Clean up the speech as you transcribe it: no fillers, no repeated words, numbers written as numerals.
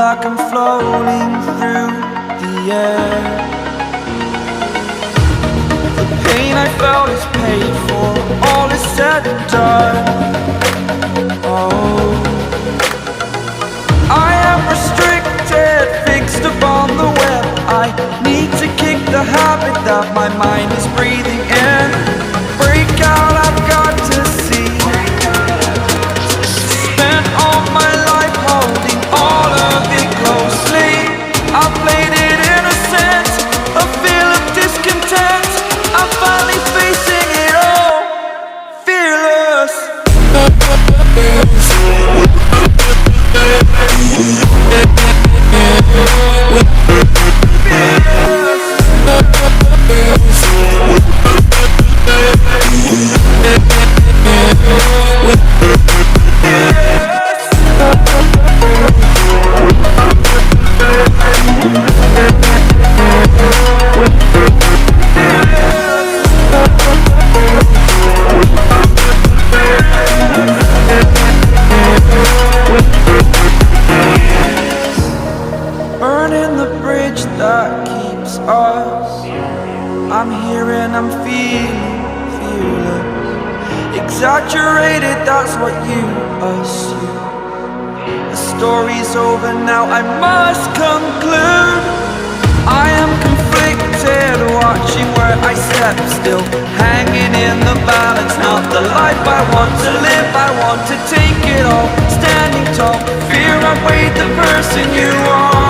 like I'm floating through the air. The pain I felt is paid for, all is said and done. Oh, I am restricted, fixed upon the web. I need to kick the habit that my mind is breathing in. Break out, I've got to see. Spent all my life holding all of it closely. I played it innocent, a feel of discontent. I'm finally facing it all, fearless. Burning the bridge that keeps us. I'm here and I'm feeling fearless. Exaggerated, that's what you assume. The story's over now, I must conclude. I am conflicted, watching where I step still, hanging in the balance. Not the life I want to live, I want to take it all. Standing tall, fear I've weighed the person you are.